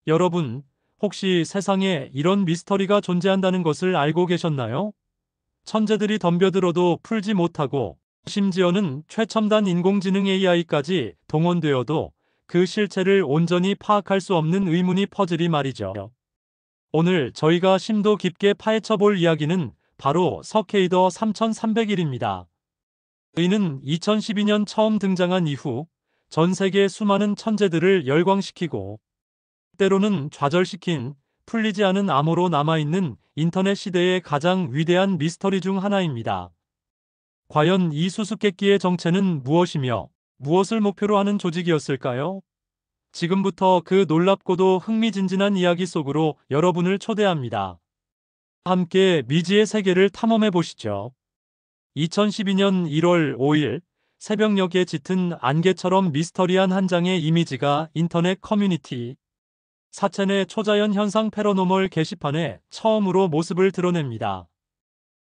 여러분, 혹시 세상에 이런 미스터리가 존재한다는 것을 알고 계셨나요? 천재들이 덤벼들어도 풀지 못하고 심지어는 최첨단 인공지능 AI까지 동원되어도 그 실체를 온전히 파악할 수 없는 의문이 퍼즐이 말이죠. 오늘 저희가 심도 깊게 파헤쳐 볼 이야기는 바로 서케이더 3301입니다. 이는 2012년 처음 등장한 이후 전 세계 수많은 천재들을 열광시키고 때로는 좌절시킨 풀리지 않은 암호로 남아있는 인터넷 시대의 가장 위대한 미스터리 중 하나입니다. 과연 이 수수께끼의 정체는 무엇이며 무엇을 목표로 하는 조직이었을까요? 지금부터 그 놀랍고도 흥미진진한 이야기 속으로 여러분을 초대합니다. 함께 미지의 세계를 탐험해 보시죠. 2012년 1월 5일 새벽녘에 짙은 안개처럼 미스터리한 한 장의 이미지가 인터넷 커뮤니티 사첸의 초자연 현상 패러노멀 게시판에 처음으로 모습을 드러냅니다.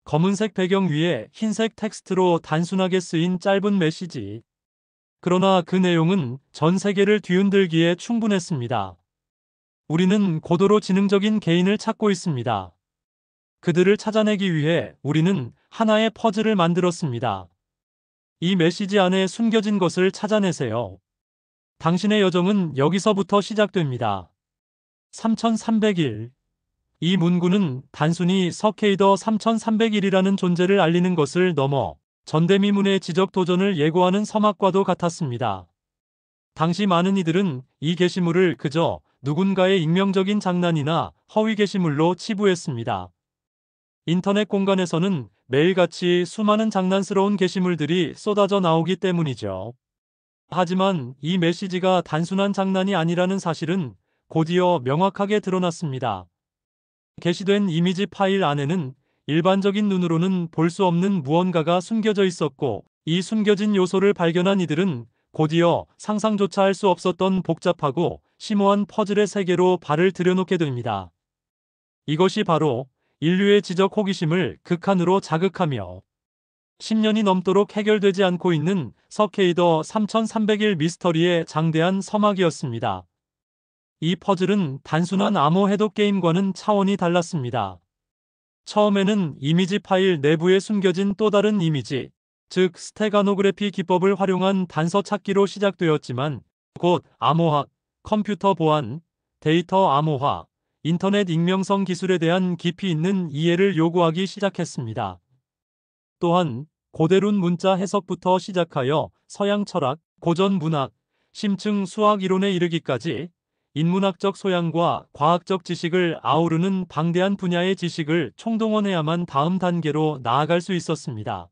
검은색 배경 위에 흰색 텍스트로 단순하게 쓰인 짧은 메시지. 그러나 그 내용은 전 세계를 뒤흔들기에 충분했습니다. 우리는 고도로 지능적인 개인을 찾고 있습니다. 그들을 찾아내기 위해 우리는 하나의 퍼즐을 만들었습니다. 이 메시지 안에 숨겨진 것을 찾아내세요. 당신의 여정은 여기서부터 시작됩니다. 3301. 이 문구는 단순히 서케이더 3301이라는 존재를 알리는 것을 넘어 전대미문의 지적 도전을 예고하는 서막과도 같았습니다. 당시 많은 이들은 이 게시물을 그저 누군가의 익명적인 장난이나 허위 게시물로 치부했습니다. 인터넷 공간에서는 매일같이 수많은 장난스러운 게시물들이 쏟아져 나오기 때문이죠. 하지만 이 메시지가 단순한 장난이 아니라는 사실은 곧이어 명확하게 드러났습니다. 게시된 이미지 파일 안에는 일반적인 눈으로는 볼 수 없는 무언가가 숨겨져 있었고, 이 숨겨진 요소를 발견한 이들은 곧이어 상상조차 할 수 없었던 복잡하고 심오한 퍼즐의 세계로 발을 들여놓게 됩니다. 이것이 바로 인류의 지적 호기심을 극한으로 자극하며 10년이 넘도록 해결되지 않고 있는 서케이더 3301 미스터리의 장대한 서막이었습니다. 이 퍼즐은 단순한 암호 해독 게임과는 차원이 달랐습니다. 처음에는 이미지 파일 내부에 숨겨진 또 다른 이미지, 즉 스테가노그래피 기법을 활용한 단서 찾기로 시작되었지만 곧 암호학, 컴퓨터 보안, 데이터 암호화, 인터넷 익명성 기술에 대한 깊이 있는 이해를 요구하기 시작했습니다. 또한 고대룬 문자 해석부터 시작하여 서양 철학, 고전 문학, 심층 수학 이론에 이르기까지 인문학적 소양과 과학적 지식을 아우르는 방대한 분야의 지식을 총동원해야만 다음 단계로 나아갈 수 있었습니다.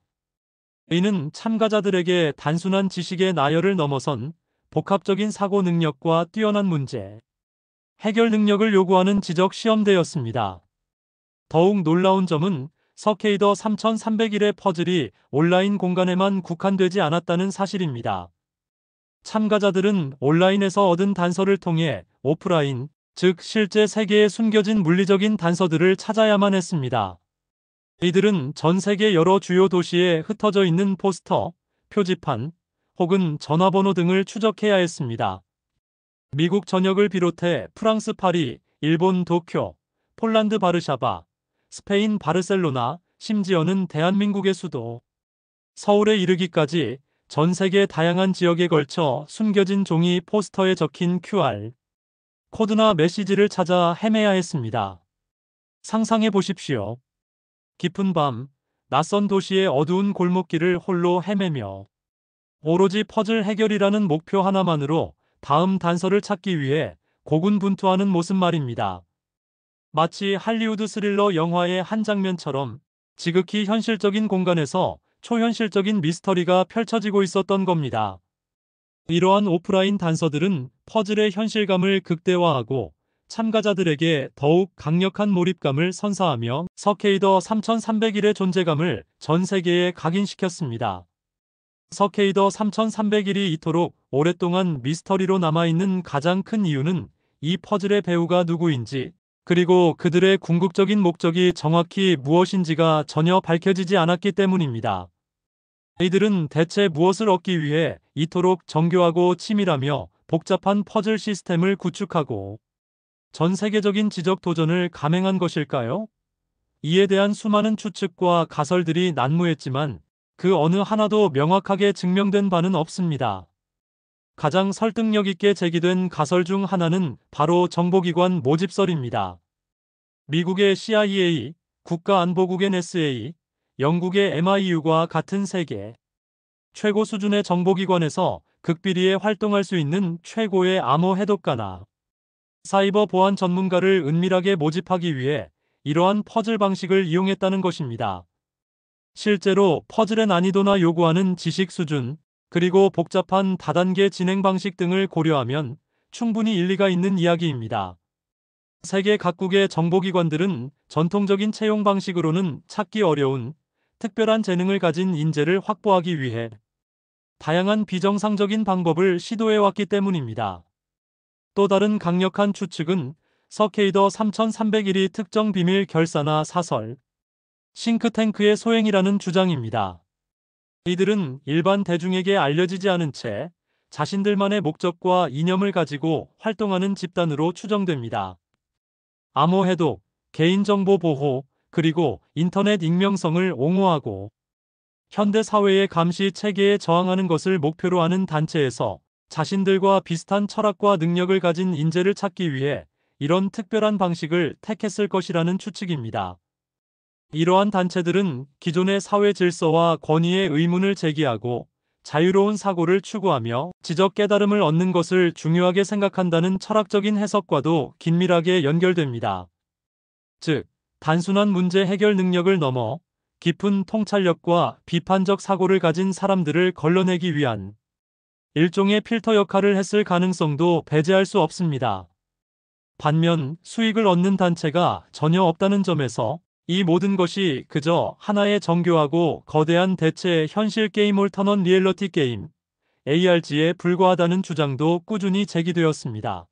이는 참가자들에게 단순한 지식의 나열을 넘어선 복합적인 사고 능력과 뛰어난 문제, 해결 능력을 요구하는 지적 시험대였습니다. 더욱 놀라운 점은 서케이더 3301의 퍼즐이 온라인 공간에만 국한되지 않았다는 사실입니다. 참가자들은 온라인에서 얻은 단서를 통해 오프라인, 즉 실제 세계에 숨겨진 물리적인 단서들을 찾아야만 했습니다. 이들은 전 세계 여러 주요 도시에 흩어져 있는 포스터, 표지판, 혹은 전화번호 등을 추적해야 했습니다. 미국 전역을 비롯해 프랑스 파리, 일본 도쿄, 폴란드 바르샤바, 스페인 바르셀로나, 심지어는 대한민국의 수도 서울에 이르기까지 전 세계 다양한 지역에 걸쳐 숨겨진 종이 포스터에 적힌 QR 코드나 메시지를 찾아 헤매야 했습니다. 상상해 보십시오. 깊은 밤, 낯선 도시의 어두운 골목길을 홀로 헤매며 오로지 퍼즐 해결이라는 목표 하나만으로 다음 단서를 찾기 위해 고군분투하는 모습 말입니다. 마치 할리우드 스릴러 영화의 한 장면처럼 지극히 현실적인 공간에서 초현실적인 미스터리가 펼쳐지고 있었던 겁니다. 이러한 오프라인 단서들은 퍼즐의 현실감을 극대화하고 참가자들에게 더욱 강력한 몰입감을 선사하며 서케이더 3301의 존재감을 전 세계에 각인시켰습니다. 서케이더 3301이 이토록 오랫동안 미스터리로 남아있는 가장 큰 이유는 이 퍼즐의 배우가 누구인지, 그리고 그들의 궁극적인 목적이 정확히 무엇인지가 전혀 밝혀지지 않았기 때문입니다. 이들은 대체 무엇을 얻기 위해 이토록 정교하고 치밀하며 복잡한 퍼즐 시스템을 구축하고 전 세계적인 지적 도전을 감행한 것일까요? 이에 대한 수많은 추측과 가설들이 난무했지만 그 어느 하나도 명확하게 증명된 바는 없습니다. 가장 설득력 있게 제기된 가설 중 하나는 바로 정보기관 모집설입니다. 미국의 CIA, 국가안보국 NSA, 영국의 MIU와 같은 세계 최고 수준의 정보기관에서 극비리에 활동할 수 있는 최고의 암호 해독가나 사이버 보안 전문가를 은밀하게 모집하기 위해 이러한 퍼즐 방식을 이용했다는 것입니다. 실제로 퍼즐의 난이도나 요구하는 지식 수준, 그리고 복잡한 다단계 진행 방식 등을 고려하면 충분히 일리가 있는 이야기입니다. 세계 각국의 정보기관들은 전통적인 채용 방식으로는 찾기 어려운 특별한 재능을 가진 인재를 확보하기 위해 다양한 비정상적인 방법을 시도해왔기 때문입니다. 또 다른 강력한 추측은 서케이더 3301이 특정 비밀 결사나 사설, 싱크탱크의 소행이라는 주장입니다. 이들은 일반 대중에게 알려지지 않은 채 자신들만의 목적과 이념을 가지고 활동하는 집단으로 추정됩니다. 암호 해독, 개인정보 보호, 그리고 인터넷 익명성을 옹호하고 현대 사회의 감시 체계에 저항하는 것을 목표로 하는 단체에서 자신들과 비슷한 철학과 능력을 가진 인재를 찾기 위해 이런 특별한 방식을 택했을 것이라는 추측입니다. 이러한 단체들은 기존의 사회 질서와 권위의 의문을 제기하고 자유로운 사고를 추구하며 지적 깨달음을 얻는 것을 중요하게 생각한다는 철학적인 해석과도 긴밀하게 연결됩니다. 즉, 단순한 문제 해결 능력을 넘어 깊은 통찰력과 비판적 사고를 가진 사람들을 걸러내기 위한 일종의 필터 역할을 했을 가능성도 배제할 수 없습니다. 반면 수익을 얻는 단체가 전혀 없다는 점에서 이 모든 것이 그저 하나의 정교하고 거대한 대체 현실 게임 올터넌 리얼리티 게임 ARG에 불과하다는 주장도 꾸준히 제기되었습니다.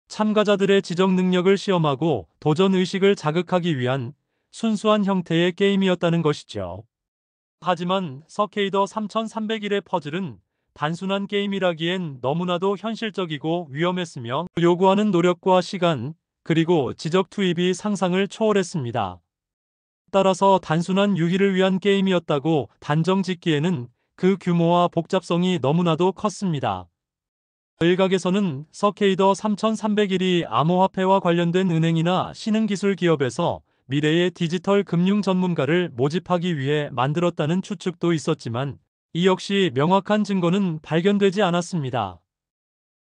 참가자들의 지적 능력을 시험하고 도전 의식을 자극하기 위한 순수한 형태의 게임이었다는 것이죠. 하지만 서케이더 3301의 퍼즐은 단순한 게임이라기엔 너무나도 현실적이고 위험했으며 요구하는 노력과 시간, 그리고 지적 투입이 상상을 초월했습니다. 따라서 단순한 유희를 위한 게임이었다고 단정 짓기에는 그 규모와 복잡성이 너무나도 컸습니다. 일각에서는 서케이더 3301이 암호화폐와 관련된 은행이나 신흥기술 기업에서 미래의 디지털 금융 전문가를 모집하기 위해 만들었다는 추측도 있었지만 이 역시 명확한 증거는 발견되지 않았습니다.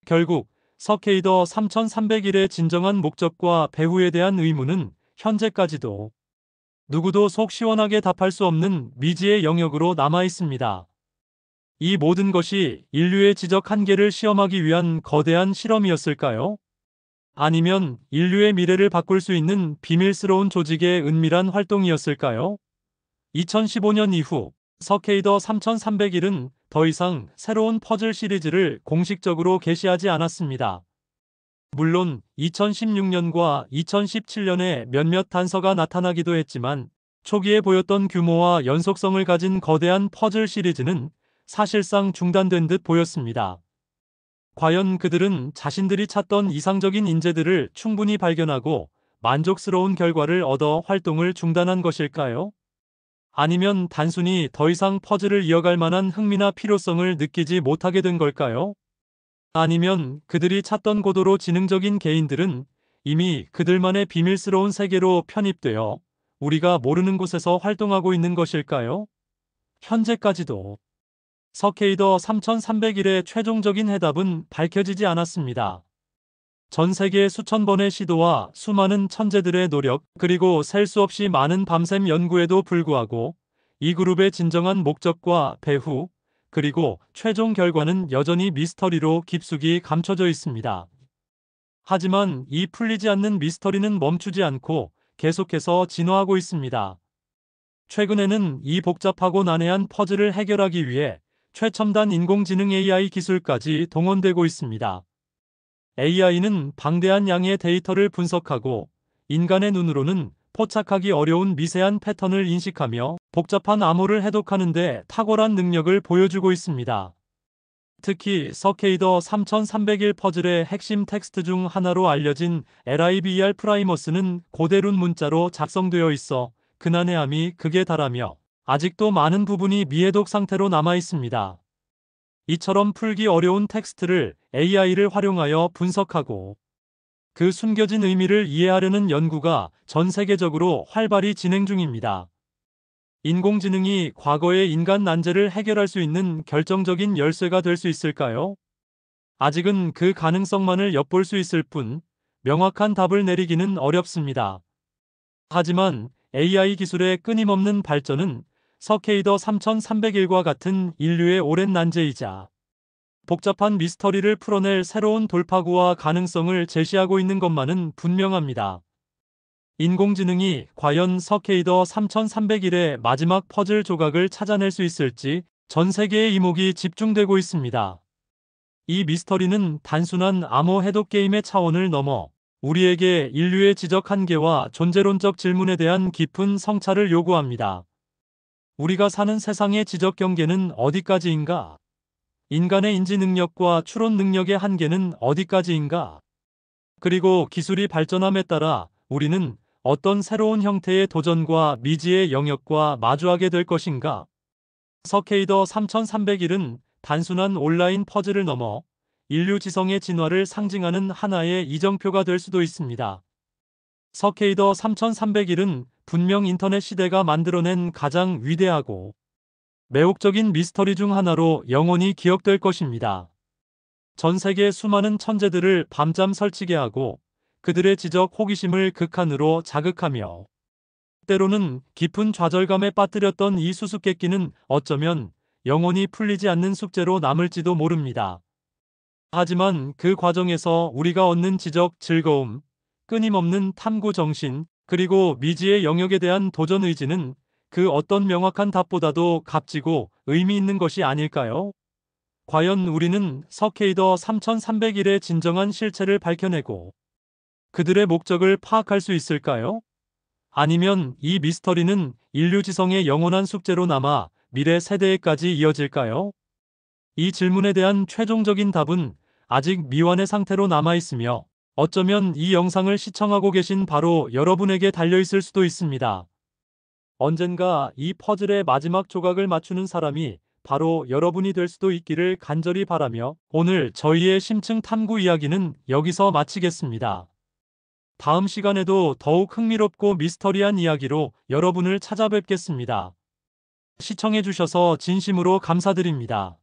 결국 서케이더 3301의 진정한 목적과 배후에 대한 의문은 현재까지도 누구도 속 시원하게 답할 수 없는 미지의 영역으로 남아 있습니다. 이 모든 것이 인류의 지적 한계를 시험하기 위한 거대한 실험이었을까요? 아니면 인류의 미래를 바꿀 수 있는 비밀스러운 조직의 은밀한 활동이었을까요? 2015년 이후 서케이더 3301은 더 이상 새로운 퍼즐 시리즈를 공식적으로 게시하지 않았습니다. 물론 2016년과 2017년에 몇몇 단서가 나타나기도 했지만 초기에 보였던 규모와 연속성을 가진 거대한 퍼즐 시리즈는 사실상 중단된 듯 보였습니다. 과연 그들은 자신들이 찾던 이상적인 인재들을 충분히 발견하고 만족스러운 결과를 얻어 활동을 중단한 것일까요? 아니면 단순히 더 이상 퍼즐을 이어갈 만한 흥미나 필요성을 느끼지 못하게 된 걸까요? 아니면 그들이 찾던 고도로 지능적인 개인들은 이미 그들만의 비밀스러운 세계로 편입되어 우리가 모르는 곳에서 활동하고 있는 것일까요? 현재까지도 서케이더 3301의 최종적인 해답은 밝혀지지 않았습니다. 전 세계 수천 번의 시도와 수많은 천재들의 노력, 그리고 셀 수 없이 많은 밤샘 연구에도 불구하고 이 그룹의 진정한 목적과 배후, 그리고 최종 결과는 여전히 미스터리로 깊숙이 감춰져 있습니다. 하지만 이 풀리지 않는 미스터리는 멈추지 않고 계속해서 진화하고 있습니다. 최근에는 이 복잡하고 난해한 퍼즐을 해결하기 위해 최첨단 인공지능 AI 기술까지 동원되고 있습니다. AI는 방대한 양의 데이터를 분석하고 인간의 눈으로는 포착하기 어려운 미세한 패턴을 인식하며 복잡한 암호를 해독하는 데 탁월한 능력을 보여주고 있습니다. 특히 서케이더 3301 퍼즐의 핵심 텍스트 중 하나로 알려진 LIBR 프라이머스는 고대룬 문자로 작성되어 있어 근한해함이 극에 달하며 아직도 많은 부분이 미해독 상태로 남아 있습니다. 이처럼 풀기 어려운 텍스트를 AI를 활용하여 분석하고 그 숨겨진 의미를 이해하려는 연구가 전 세계적으로 활발히 진행 중입니다. 인공지능이 과거의 인간 난제를 해결할 수 있는 결정적인 열쇠가 될 수 있을까요? 아직은 그 가능성만을 엿볼 수 있을 뿐 명확한 답을 내리기는 어렵습니다. 하지만 AI 기술의 끊임없는 발전은 서케이더 3301과 같은 인류의 오랜 난제이자 복잡한 미스터리를 풀어낼 새로운 돌파구와 가능성을 제시하고 있는 것만은 분명합니다. 인공지능이 과연 서케이더 3301의 마지막 퍼즐 조각을 찾아낼 수 있을지 전 세계의 이목이 집중되고 있습니다. 이 미스터리는 단순한 암호 해독 게임의 차원을 넘어 우리에게 인류의 지적 한계와 존재론적 질문에 대한 깊은 성찰을 요구합니다. 우리가 사는 세상의 지적 경계는 어디까지인가? 인간의 인지 능력과 추론 능력의 한계는 어디까지인가? 그리고 기술이 발전함에 따라 우리는 어떤 새로운 형태의 도전과 미지의 영역과 마주하게 될 것인가? 서케이더 3301은 단순한 온라인 퍼즐을 넘어 인류 지성의 진화를 상징하는 하나의 이정표가 될 수도 있습니다. 서케이더 3301은 분명 인터넷 시대가 만들어낸 가장 위대하고 매혹적인 미스터리 중 하나로 영원히 기억될 것입니다. 전 세계 수많은 천재들을 밤잠 설치게 하고 그들의 지적 호기심을 극한으로 자극하며 때로는 깊은 좌절감에 빠뜨렸던 이 수수께끼는 어쩌면 영원히 풀리지 않는 숙제로 남을지도 모릅니다. 하지만 그 과정에서 우리가 얻는 지적 즐거움, 끊임없는 탐구 정신, 그리고 미지의 영역에 대한 도전 의지는 그 어떤 명확한 답보다도 값지고 의미 있는 것이 아닐까요? 과연 우리는 서케이더 3301의 진정한 실체를 밝혀내고 그들의 목적을 파악할 수 있을까요? 아니면 이 미스터리는 인류 지성의 영원한 숙제로 남아 미래 세대에까지 이어질까요? 이 질문에 대한 최종적인 답은 아직 미완의 상태로 남아 있으며 어쩌면 이 영상을 시청하고 계신 바로 여러분에게 달려있을 수도 있습니다. 언젠가 이 퍼즐의 마지막 조각을 맞추는 사람이 바로 여러분이 될 수도 있기를 간절히 바라며 오늘 저희의 심층 탐구 이야기는 여기서 마치겠습니다. 다음 시간에도 더욱 흥미롭고 미스터리한 이야기로 여러분을 찾아뵙겠습니다. 시청해주셔서 진심으로 감사드립니다.